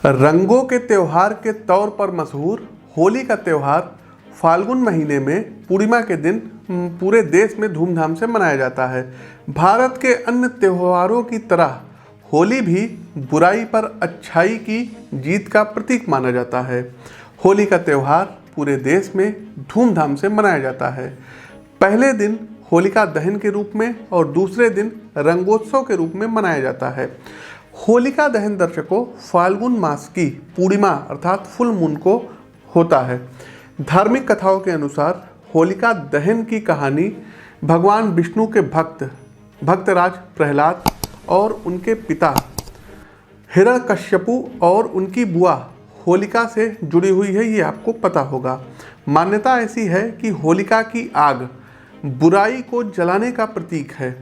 रंगों के त्योहार के तौर पर मशहूर होली का त्यौहार फाल्गुन महीने में पूर्णिमा के दिन पूरे देश में धूमधाम से मनाया जाता है। भारत के अन्य त्योहारों की तरह होली भी बुराई पर अच्छाई की जीत का प्रतीक माना जाता है। होली का त्यौहार पूरे देश में धूमधाम से मनाया जाता है। पहले दिन होलिका दहन के रूप में और दूसरे दिन रंगोत्सव के रूप में मनाया जाता है। होलिका दहन दर्शकों फाल्गुन मास की पूर्णिमा अर्थात फुल मून को होता है। धार्मिक कथाओं के अनुसार होलिका दहन की कहानी भगवान विष्णु के भक्तराज प्रहलाद और उनके पिता हिरण्यकश्यपु और उनकी बुआ होलिका से जुड़ी हुई है, ये आपको पता होगा। मान्यता ऐसी है कि होलिका की आग बुराई को जलाने का प्रतीक है।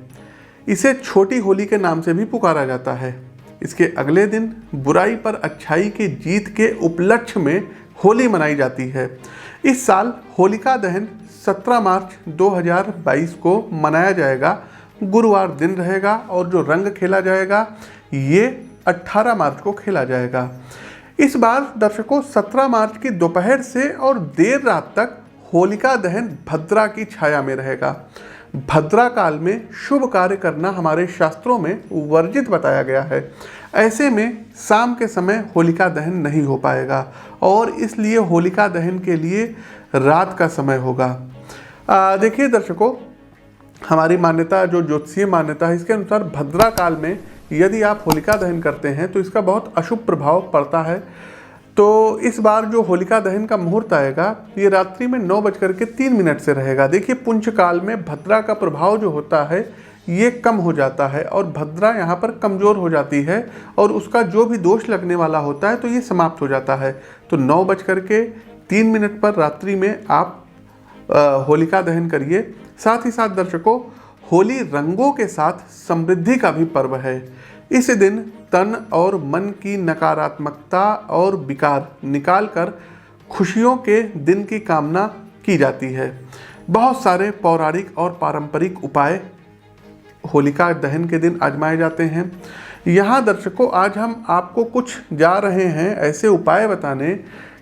इसे छोटी होली के नाम से भी पुकारा जाता है। इसके अगले दिन बुराई पर अच्छाई की जीत के उपलक्ष्य में होली मनाई जाती है। इस साल होलिका दहन 17 मार्च 2022 को मनाया जाएगा। गुरुवार दिन रहेगा और जो रंग खेला जाएगा ये 18 मार्च को खेला जाएगा। इस बार दर्शकों 17 मार्च की दोपहर से और देर रात तक होलिका दहन भद्रा की छाया में रहेगा। भद्रा काल में शुभ कार्य करना हमारे शास्त्रों में वर्जित बताया गया है। ऐसे में शाम के समय होलिका दहन नहीं हो पाएगा और इसलिए होलिका दहन के लिए रात का समय होगा। देखिए दर्शकों, हमारी मान्यता जो ज्योतिषीय मान्यता है इसके अनुसार भद्रा काल में यदि आप होलिका दहन करते हैं तो इसका बहुत अशुभ प्रभाव पड़ता है। तो इस बार जो होलिका दहन का मुहूर्त आएगा ये रात्रि में 9:03 से रहेगा। देखिए पुंछ काल में भद्रा का प्रभाव जो होता है ये कम हो जाता है और भद्रा यहाँ पर कमज़ोर हो जाती है और उसका जो भी दोष लगने वाला होता है तो ये समाप्त हो जाता है। तो 9:03 पर रात्रि में आप होलिका दहन करिए। साथ ही साथ दर्शकों, होली रंगों के साथ समृद्धि का भी पर्व है। इस दिन तन और मन की नकारात्मकता और विकार निकालकर खुशियों के दिन की कामना की जाती है। बहुत सारे पौराणिक और पारंपरिक उपाय होलिका दहन के दिन आजमाए जाते हैं। यहाँ दर्शकों आज हम आपको कुछ जा रहे हैं ऐसे उपाय बताने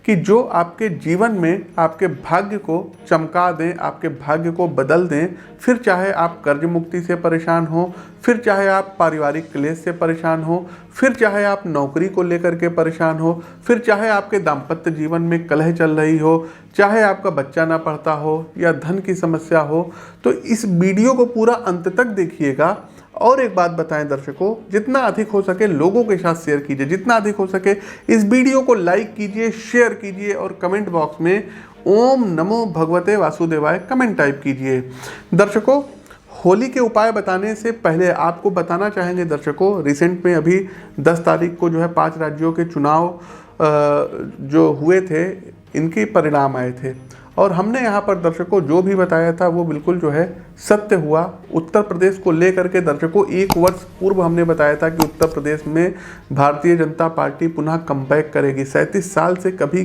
कि जो आपके जीवन में आपके भाग्य को चमका दें, आपके भाग्य को बदल दें। फिर चाहे आप कर्ज मुक्ति से परेशान हो, फिर चाहे आप पारिवारिक क्लेश से परेशान हो, फिर चाहे आप नौकरी को लेकर के परेशान हो, फिर चाहे आपके दाम्पत्य जीवन में कलह चल रही हो, चाहे आपका बच्चा ना पढ़ता हो या धन की समस्या हो, तो इस वीडियो को पूरा अंत तक देखिएगा। और एक बात बताएं दर्शकों, जितना अधिक हो सके लोगों के साथ शेयर कीजिए, जितना अधिक हो सके इस वीडियो को लाइक कीजिए, शेयर कीजिए और कमेंट बॉक्स में ओम नमो भगवते वासुदेवाय कमेंट टाइप कीजिए। दर्शकों, होली के उपाय बताने से पहले आपको बताना चाहेंगे दर्शकों, रिसेंट में अभी 10 तारीख को जो है 5 राज्यों के चुनाव जो हुए थे इनके परिणाम आए थे और हमने यहाँ पर दर्शकों जो भी बताया था वो बिल्कुल जो है सत्य हुआ। उत्तर प्रदेश को लेकर के दर्शकों 1 वर्ष पूर्व हमने बताया था कि उत्तर प्रदेश में भारतीय जनता पार्टी पुनः कमबैक करेगी। 37 साल से कभी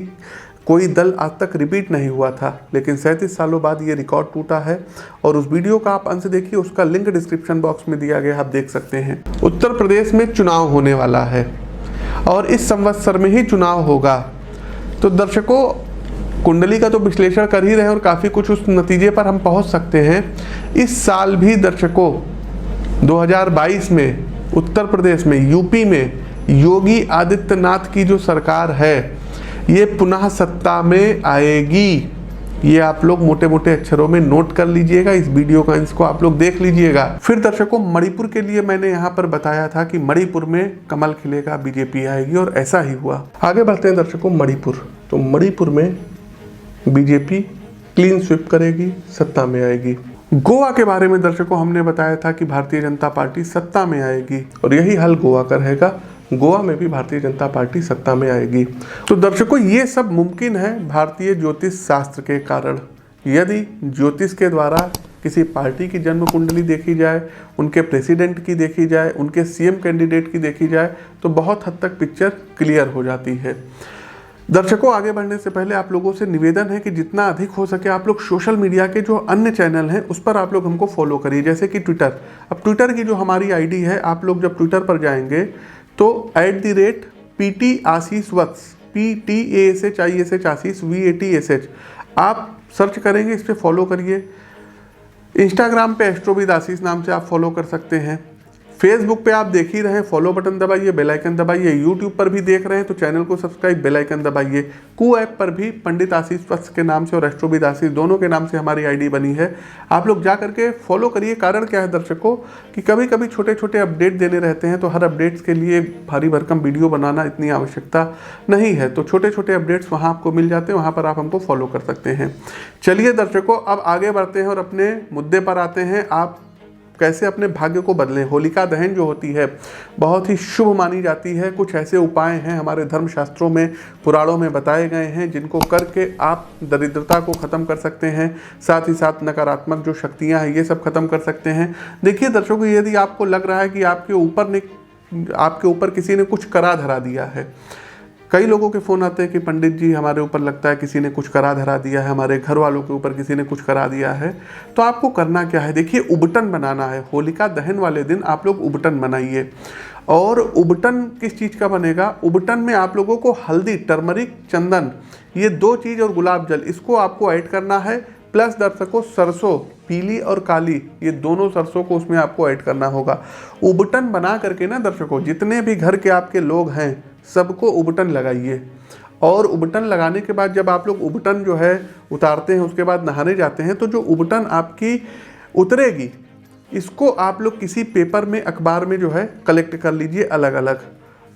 कोई दल आज तक रिपीट नहीं हुआ था, लेकिन 37 सालों बाद ये रिकॉर्ड टूटा है। और उस वीडियो का आप अंश देखिए, उसका लिंक डिस्क्रिप्शन बॉक्स में दिया गया, आप देख सकते हैं। उत्तर प्रदेश में चुनाव होने वाला है और इस संवत्सर में ही चुनाव होगा। तो दर्शकों, कुंडली का तो विश्लेषण कर ही रहे हैं और काफ़ी कुछ उस नतीजे पर हम पहुंच सकते हैं। इस साल भी दर्शकों 2022 में उत्तर प्रदेश में, यूपी में योगी आदित्यनाथ की जो सरकार है ये पुनः सत्ता में आएगी। ये आप लोग मोटे मोटे अक्षरों में नोट कर लीजिएगा। इस वीडियो का इसको आप लोग देख लीजिएगा। फिर दर्शकों, मणिपुर के लिए मैंने यहाँ पर बताया था कि मणिपुर में कमल खिलेगा, बीजेपी आएगी और ऐसा ही हुआ। आगे बढ़ते हैं दर्शकों, मणिपुर। तो मणिपुर में बीजेपी क्लीन स्वीप करेगी, सत्ता में आएगी। गोवा के बारे में दर्शकों हमने बताया था कि भारतीय जनता पार्टी सत्ता में आएगी और यही हाल गोवा का रहेगा। गोवा में भी भारतीय जनता पार्टी सत्ता में आएगी। तो दर्शकों, ये सब मुमकिन है भारतीय ज्योतिष शास्त्र के कारण। यदि ज्योतिष के द्वारा किसी पार्टी की जन्म कुंडली देखी जाए, उनके प्रेसिडेंट की देखी जाए, उनके सीएम कैंडिडेट की देखी जाए तो बहुत हद तक पिक्चर क्लियर हो जाती है। दर्शकों, आगे बढ़ने से पहले आप लोगों से निवेदन है कि जितना अधिक हो सके आप लोग सोशल मीडिया के जो अन्य चैनल हैं उस पर आप लोग हमको फॉलो करिए, जैसे कि ट्विटर। अब ट्विटर की जो हमारी आईडी है, आप लोग जब ट्विटर पर जाएंगे तो PT आशीष वत्स, PTASHISH आशीष VATSH, आप सर्च करेंगे, इस पर फॉलो करिए। इंस्टाग्राम पे एस्ट्रोविद आशीष नाम से आप फॉलो कर सकते हैं। फेसबुक पे आप देख ही रहे हैं, फॉलो बटन दबाइए, बेल आइकन दबाइए। यूट्यूब पर भी देख रहे हैं तो चैनल को सब्सक्राइब, बेल आइकन दबाइए। कू ऐप पर भी पंडित आशीष वत्स के नाम से और एस्ट्रोविद आशीष दोनों के नाम से हमारी आईडी बनी है, आप लोग जा करके फॉलो करिए। कारण क्या है दर्शकों कि कभी कभी छोटे छोटे अपडेट देने रहते हैं, तो हर अपडेट्स के लिए भारी भरकम वीडियो बनाना इतनी आवश्यकता नहीं है, तो छोटे छोटे अपडेट्स वहाँ आपको मिल जाते हैं, वहाँ पर आप हमको फॉलो कर सकते हैं। चलिए दर्शकों, अब आगे बढ़ते हैं और अपने मुद्दे पर आते हैं। आप कैसे अपने भाग्य को बदलें। होलिका दहन जो होती है बहुत ही शुभ मानी जाती है। कुछ ऐसे उपाय हैं हमारे धर्मशास्त्रों में, पुराणों में बताए गए हैं, जिनको करके आप दरिद्रता को ख़त्म कर सकते हैं, साथ ही साथ नकारात्मक जो शक्तियां हैं ये सब खत्म कर सकते हैं। देखिए दर्शकों, यदि आपको लग रहा है कि आपके ऊपर किसी ने कुछ करा धरा दिया है, कई लोगों के फ़ोन आते हैं कि पंडित जी हमारे ऊपर लगता है किसी ने कुछ करा धरा दिया है, हमारे घर वालों के ऊपर किसी ने कुछ करा दिया है, तो आपको करना क्या है। देखिए, उबटन बनाना है। होलिका दहन वाले दिन आप लोग उबटन बनाइए। और उबटन किस चीज़ का बनेगा? उबटन में आप लोगों को हल्दी, टर्मरिक, चंदन, ये 2 चीज़ और गुलाब जल, इसको आपको ऐड करना है। प्लस दर्शकों, सरसों पीली और काली, ये दोनों सरसों को उसमें आपको ऐड करना होगा। उबटन बना करके ना दर्शकों, जितने भी घर के आपके लोग हैं सबको उबटन लगाइए। और उबटन लगाने के बाद जब आप लोग उबटन जो है उतारते हैं, उसके बाद नहाने जाते हैं, तो जो उबटन आपकी उतरेगी, इसको आप लोग किसी पेपर में, अखबार में जो है कलेक्ट कर लीजिए अलग अलग।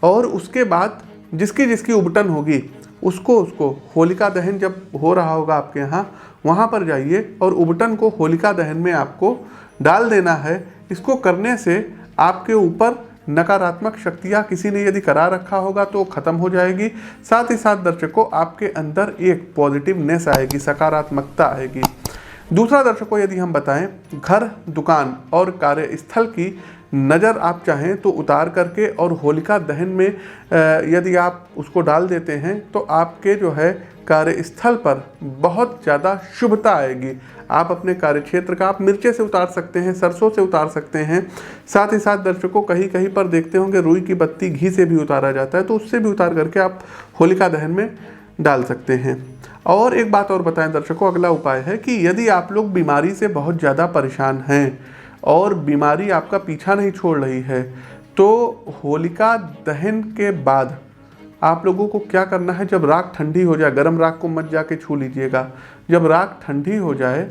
और उसके बाद जिसकी जिसकी उबटन होगी उसको होलिका दहन जब हो रहा होगा आपके यहाँ, वहाँ पर जाइए और उबटन को होलिका दहन में आपको डाल देना है। इसको करने से आपके ऊपर नकारात्मक शक्तियाँ किसी ने यदि करा रखा होगा तो ख़त्म हो जाएगी। साथ ही साथ दर्शकों, आपके अंदर एक पॉजिटिवनेस आएगी, सकारात्मकता आएगी। दूसरा दर्शकों, यदि हम बताएं, घर, दुकान और कार्यस्थल की नज़र आप चाहें तो उतार करके और होलिका दहन में यदि आप उसको डाल देते हैं तो आपके जो है कार्यस्थल पर बहुत ज़्यादा शुभता आएगी। आप अपने कार्यक्षेत्र का आप मिर्चे से उतार सकते हैं, सरसों से उतार सकते हैं। साथ ही साथ दर्शकों, कहीं कहीं पर देखते होंगे रुई की बत्ती घी से भी उतारा जाता है, तो उससे भी उतार करके आप होलिका दहन में डाल सकते हैं। और एक बात और बताएं दर्शकों, अगला उपाय है कि यदि आप लोग बीमारी से बहुत ज़्यादा परेशान हैं और बीमारी आपका पीछा नहीं छोड़ रही है, तो होलिका दहन के बाद आप लोगों को क्या करना है, जब राख ठंडी हो जाए, गर्म राख को मत जाके छू लीजिएगा, जब राख ठंडी हो जाए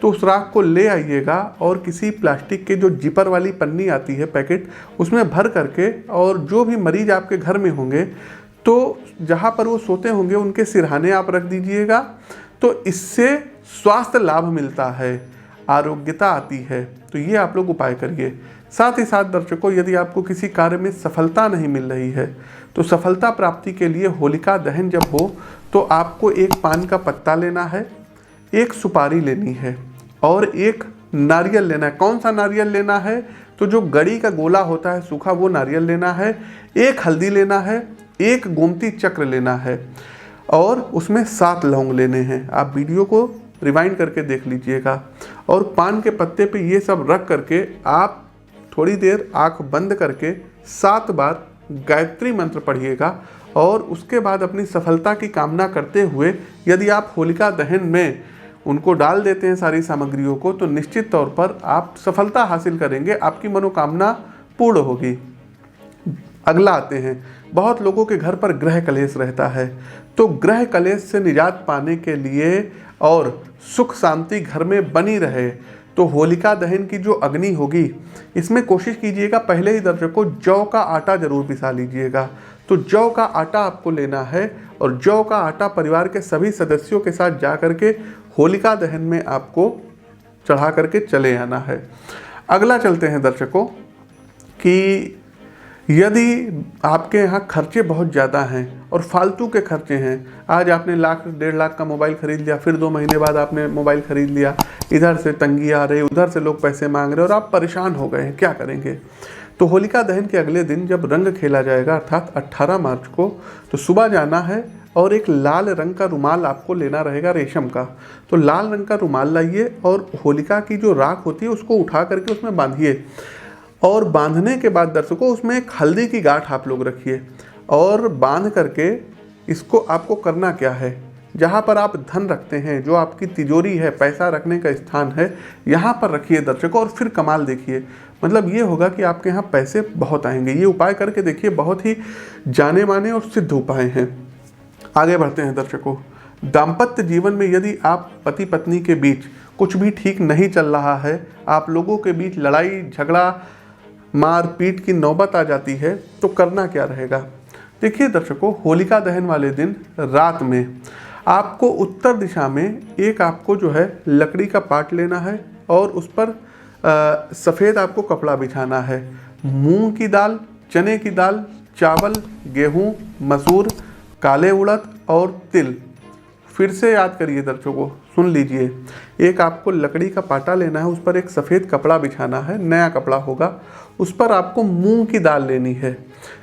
तो उस राख को ले आइएगा और किसी प्लास्टिक के जो जिपर वाली पन्नी आती है, पैकेट, उसमें भर करके, और जो भी मरीज आपके घर में होंगे तो जहाँ पर वो सोते होंगे उनके सिरहाने आप रख दीजिएगा। तो इससे स्वास्थ्य लाभ मिलता है, आरोग्यता आती है। तो ये आप लोग उपाय करिए। साथ ही साथ दर्शकों, यदि आपको किसी कार्य में सफलता नहीं मिल रही है तो सफलता प्राप्ति के लिए होलिका दहन जब हो तो आपको एक पान का पत्ता लेना है, एक सुपारी लेनी है और एक नारियल लेना है। कौन सा नारियल लेना है? तो जो गड़ी का गोला होता है सूखा, वो नारियल लेना है। एक हल्दी लेना है, एक गोमती चक्र लेना है और उसमें 7 लौंग लेने हैं। आप वीडियो को रिवाइंड करके देख लीजिएगा। और पान के पत्ते पे ये सब रख करके आप थोड़ी देर आंख बंद करके 7 बार गायत्री मंत्र पढ़िएगा और उसके बाद अपनी सफलता की कामना करते हुए यदि आप होलिका दहन में उनको डाल देते हैं सारी सामग्रियों को, तो निश्चित तौर पर आप सफलता हासिल करेंगे, आपकी मनोकामना पूर्ण होगी। अगला आते हैं, बहुत लोगों के घर पर ग्रह कलेश रहता है, तो ग्रह कलेश से निजात पाने के लिए और सुख शांति घर में बनी रहे तो होलिका दहन की जो अग्नि होगी, इसमें कोशिश कीजिएगा पहले ही दर्शकों जौ का आटा जरूर पिसा लीजिएगा। तो जौ का आटा आपको लेना है और जौ का आटा परिवार के सभी सदस्यों के साथ जा करके होलिका दहन में आपको चढ़ा करके चले आना है। अगला चलते हैं दर्शकों कि यदि आपके यहाँ खर्चे बहुत ज़्यादा हैं और फालतू के खर्चे हैं, आज आपने 1 लाख 1.5 लाख का मोबाइल ख़रीद लिया, फिर 2 महीने बाद आपने मोबाइल ख़रीद लिया, इधर से तंगी आ रही, उधर से लोग पैसे मांग रहे और आप परेशान हो गए हैं, क्या करेंगे? तो होलिका दहन के अगले दिन जब रंग खेला जाएगा, अर्थात 18 मार्च को, तो सुबह जाना है और एक लाल रंग का रुमाल आपको लेना रहेगा, रेशम का। तो लाल रंग का रुमाल लाइए और होलिका की जो राख होती है उसको उठा करके उसमें बांधिए और बांधने के बाद दर्शकों उसमें एक हल्दी की गांठ आप लोग रखिए और बांध करके इसको आपको करना क्या है, जहाँ पर आप धन रखते हैं, जो आपकी तिजोरी है, पैसा रखने का स्थान है, यहाँ पर रखिए दर्शकों, और फिर कमाल देखिए। मतलब ये होगा कि आपके यहाँ पैसे बहुत आएंगे। ये उपाय करके देखिए, बहुत ही जाने माने और सिद्ध उपाय हैं। आगे बढ़ते हैं दर्शकों। दाम्पत्य जीवन में यदि आप पति पत्नी के बीच कुछ भी ठीक नहीं चल रहा है, आप लोगों के बीच लड़ाई झगड़ा मारपीट की नौबत आ जाती है, तो करना क्या रहेगा। देखिए दर्शकों, होलिका दहन वाले दिन रात में आपको उत्तर दिशा में एक आपको जो है लकड़ी का पाट लेना है और उस पर सफ़ेद आपको कपड़ा बिछाना है। मूंग की दाल, चने की दाल, चावल, गेहूं, मसूर, काले उड़द और तिल। फिर से याद करिए दर्शकों, सुन लीजिए। एक आपको लकड़ी का पाटा लेना है, उस पर एक सफ़ेद कपड़ा बिछाना है, नया कपड़ा होगा। उस पर आपको मूंग की दाल लेनी है।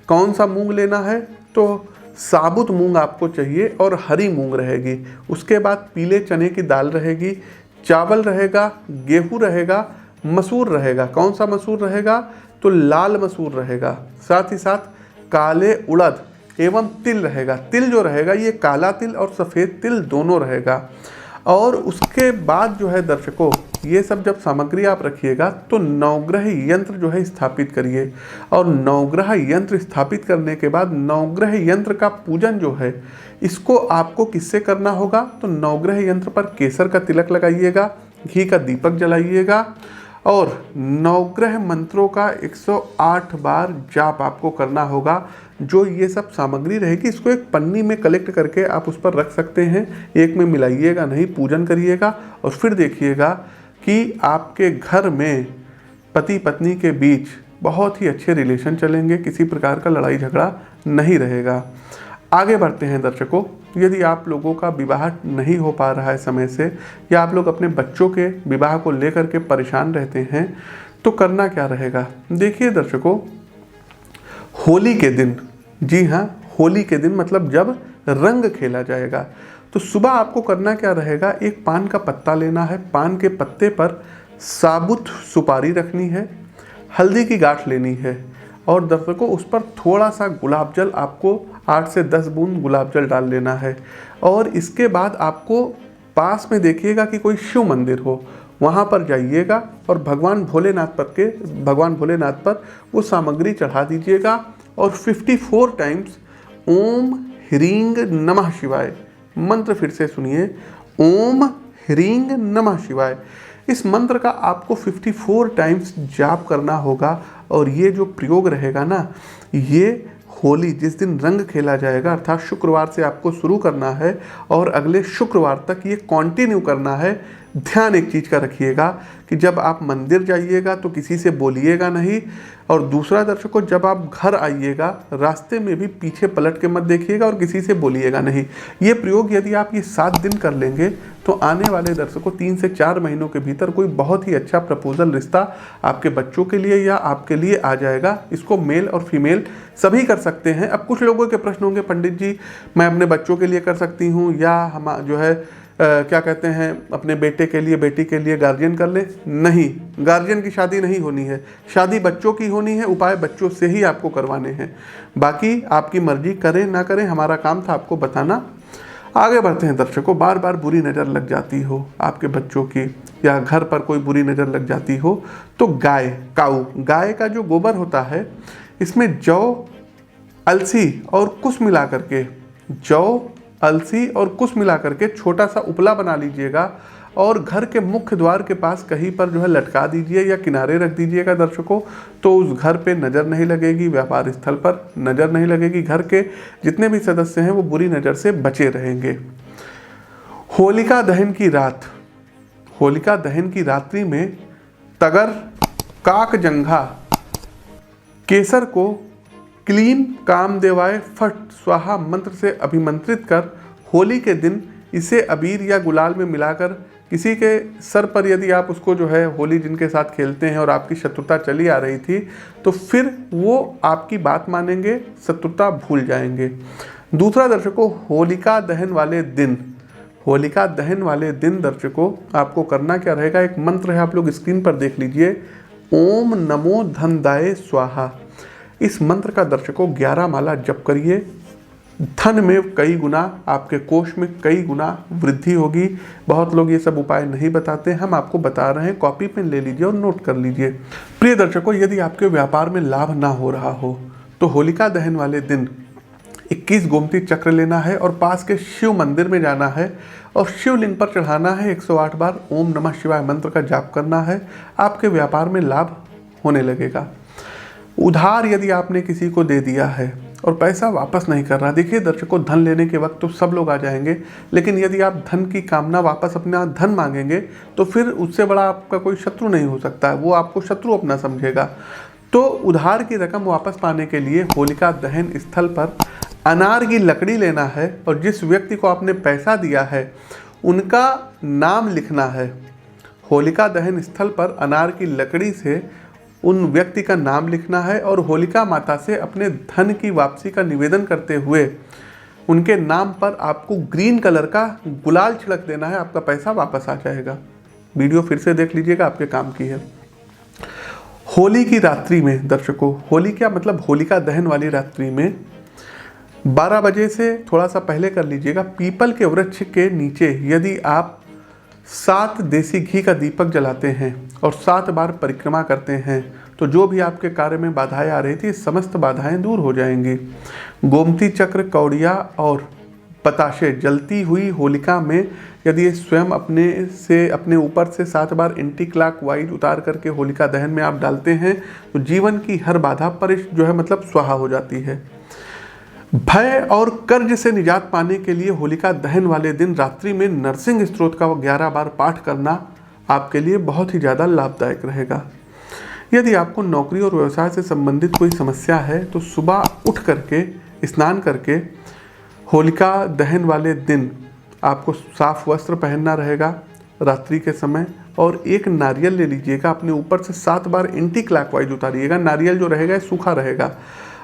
कौन सा मूंग लेना है, तो साबुत मूंग आपको चाहिए और हरी मूंग रहेगी। उसके बाद पीले चने की दाल रहेगी, चावल रहेगा, गेहूं रहेगा, मसूर रहेगा। कौन सा मसूर रहेगा, तो लाल मसूर रहेगा। साथ ही साथ काले उड़द एवं तिल रहेगा। तिल जो रहेगा ये काला तिल और सफ़ेद तिल दोनों रहेगा। और उसके बाद जो है दर्शकों, ये सब जब सामग्री आप रखिएगा तो नवग्रह यंत्र जो है स्थापित करिए। और नवग्रह यंत्र स्थापित करने के बाद नवग्रह यंत्र का पूजन जो है, इसको आपको किससे करना होगा, तो नवग्रह यंत्र पर केसर का तिलक लगाइएगा, घी का दीपक जलाइएगा और नवग्रह मंत्रों का 108 बार जाप आपको करना होगा। जो ये सब सामग्री रहेगी, इसको एक पन्नी में कलेक्ट करके आप उस पर रख सकते हैं। एक में मिलाइएगा नहीं, पूजन करिएगा और फिर देखिएगा कि आपके घर में पति पत्नी के बीच बहुत ही अच्छे रिलेशन चलेंगे, किसी प्रकार का लड़ाई झगड़ा नहीं रहेगा। आगे बढ़ते हैं दर्शकों। यदि आप लोगों का विवाह नहीं हो पा रहा है समय से, या आप लोग अपने बच्चों के विवाह को लेकर के परेशान रहते हैं, तो करना क्या रहेगा। देखिए दर्शकों, होली के दिन, जी हाँ, होली के दिन मतलब जब रंग खेला जाएगा, तो सुबह आपको करना क्या रहेगा, एक पान का पत्ता लेना है। पान के पत्ते पर साबुत सुपारी रखनी है, हल्दी की गांठ लेनी है और दर्शकों उस पर थोड़ा सा गुलाब जल, आपको 8 से 10 बूंद गुलाब जल डाल लेना है। और इसके बाद आपको पास में देखिएगा कि कोई शिव मंदिर हो, वहाँ पर जाइएगा और भगवान भोलेनाथ पर वो सामग्री चढ़ा दीजिएगा और 54 टाइम्स ओम ह्रींग नमः शिवाय मंत्र फिर से सुनिए, ओम ह्रींग नमः शिवाय। इस मंत्र का आपको 54 टाइम्स जाप करना होगा। और ये जो प्रयोग रहेगा ना, ये होली जिस दिन रंग खेला जाएगा, अर्थात शुक्रवार से आपको शुरू करना है और अगले शुक्रवार तक ये कंटिन्यू करना है। ध्यान एक चीज़ का रखिएगा कि जब आप मंदिर जाइएगा तो किसी से बोलिएगा नहीं। और दूसरा दर्शकों, जब आप घर आइएगा रास्ते में भी पीछे पलट के मत देखिएगा और किसी से बोलिएगा नहीं। ये प्रयोग यदि आप ये 7 दिन कर लेंगे तो आने वाले दर्शकों 3 से 4 महीनों के भीतर कोई बहुत ही अच्छा प्रपोजल रिश्ता आपके बच्चों के लिए या आपके लिए आ जाएगा। इसको मेल और फीमेल सभी कर सकते हैं। अब कुछ लोगों के प्रश्न होंगे, पंडित जी मैं अपने बच्चों के लिए कर सकती हूँ या हम जो है क्या कहते हैं अपने बेटे के लिए बेटी के लिए गार्जियन कर ले। नहीं, गार्जियन की शादी नहीं होनी है, शादी बच्चों की होनी है। उपाय बच्चों से ही आपको करवाने हैं, बाकी आपकी मर्जी, करें ना करें, हमारा काम था आपको बताना। आगे बढ़ते हैं दर्शकों। बार बार बुरी नज़र लग जाती हो आपके बच्चों की या घर पर कोई बुरी नज़र लग जाती हो, तो गाय का जो गोबर होता है, इसमें जौ, अलसी और कुश मिला करके, अलसी और कुश मिला करके छोटा सा उपला बना लीजिएगा और घर के मुख्य द्वार के पास कहीं पर जो है लटका दीजिए या किनारे रख दीजिएगा दर्शकों। तो उस घर पे नज़र नहीं लगेगी, व्यापार स्थल पर नज़र नहीं लगेगी, घर के जितने भी सदस्य हैं वो बुरी नज़र से बचे रहेंगे। होलिका दहन की रात्रि में तगर, काकजंघा, केसर को क्लीम कामदेवाय फट स्वाहा मंत्र से अभिमंत्रित कर होली के दिन इसे अबीर या गुलाल में मिलाकर किसी के सर पर, यदि आप उसको जो है होली जिनके साथ खेलते हैं और आपकी शत्रुता चली आ रही थी, तो फिर वो आपकी बात मानेंगे, शत्रुता भूल जाएंगे। दूसरा दर्शकों, होलिका दहन वाले दिन दर्शकों आपको करना क्या रहेगा, एक मंत्र है, आप लोग स्क्रीन पर देख लीजिए, ओम नमो धनदाय स्वाहा। इस मंत्र का दर्शकों 11 माला जप करिए। धन में कई गुना, आपके कोष में कई गुना वृद्धि होगी। बहुत लोग ये सब उपाय नहीं बताते, हम आपको बता रहे हैं। कॉपी पेन ले लीजिए और नोट कर लीजिए। प्रिय दर्शकों, यदि आपके व्यापार में लाभ ना हो रहा हो तो होलिका दहन वाले दिन 21 गोमती चक्र लेना है और पास के शिव मंदिर में जाना है और शिवलिंग पर चढ़ाना है। 108 बार ओम नमः शिवाय मंत्र का जाप करना है। आपके व्यापार में लाभ होने लगेगा। उधार यदि आपने किसी को दे दिया है और पैसा वापस नहीं कर रहा, देखिए दर्शकों, धन लेने के वक्त तो सब लोग आ जाएंगे, लेकिन यदि आप धन की कामना वापस अपना धन मांगेंगे तो फिर उससे बड़ा आपका कोई शत्रु नहीं हो सकता है, वो आपको शत्रु अपना समझेगा। तो उधार की रकम वापस पाने के लिए होलिका दहन स्थल पर अनार की लकड़ी लेना है और जिस व्यक्ति को आपने पैसा दिया है उनका नाम लिखना है। होलिका दहन स्थल पर अनार की लकड़ी से उन व्यक्ति का नाम लिखना है और होलिका माता से अपने धन की वापसी का निवेदन करते हुए उनके नाम पर आपको ग्रीन कलर का गुलाल छिड़क देना है। आपका पैसा वापस आ जाएगा। वीडियो फिर से देख लीजिएगा, आपके काम की है। होली की रात्रि में दर्शकों, होली क्या मतलब होलिका दहन वाली रात्रि में 12 बजे से थोड़ा सा पहले कर लीजिएगा। पीपल के वृक्ष के नीचे यदि आप 7 देसी घी का दीपक जलाते हैं और 7 बार परिक्रमा करते हैं तो जो भी आपके कार्य में बाधाएं आ रही थी, समस्त बाधाएं दूर हो जाएंगी। गोमती चक्र, कौड़िया और बताशे जलती हुई होलिका में यदि ये स्वयं अपने ऊपर से 7 बार एंटी क्लॉक वाइज उतार करके होलिका दहन में आप डालते हैं तो जीवन की हर बाधा पर मतलब स्वाहा हो जाती है। भय और कर्ज से निजात पाने के लिए होलिका दहन वाले दिन रात्रि में नरसिंह स्तोत्र का 11 बार पाठ करना आपके लिए बहुत ही ज़्यादा लाभदायक रहेगा। यदि आपको नौकरी और व्यवसाय से संबंधित कोई समस्या है तो सुबह उठ करके स्नान करके होलिका दहन वाले दिन आपको साफ वस्त्र पहनना रहेगा रात्रि के समय, और एक नारियल ले लीजिएगा, अपने ऊपर से 7 बार एंटी क्लॉकवाइज उतारिएगा। नारियल जो रहेगा सूखा रहेगा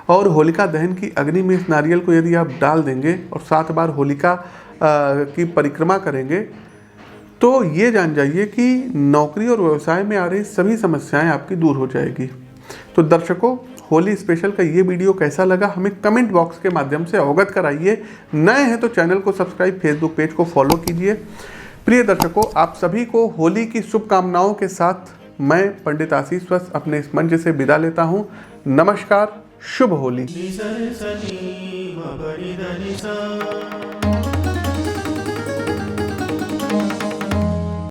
और होलिका दहन की अग्नि में इस नारियल को यदि आप डाल देंगे और 7 बार होलिका की परिक्रमा करेंगे तो ये जान जाइए कि नौकरी और व्यवसाय में आ रही सभी समस्याएं आपकी दूर हो जाएगी। तो दर्शकों, होली स्पेशल का ये वीडियो कैसा लगा हमें कमेंट बॉक्स के माध्यम से अवगत कराइए। नए हैं तो चैनल को सब्सक्राइब, फेसबुक पेज को फॉलो कीजिए। प्रिय दर्शकों, आप सभी को होली की शुभकामनाओं के साथ मैं पंडित आशीष वत्स अपने इस मंच से विदा लेता हूँ। नमस्कार, शुभ होली।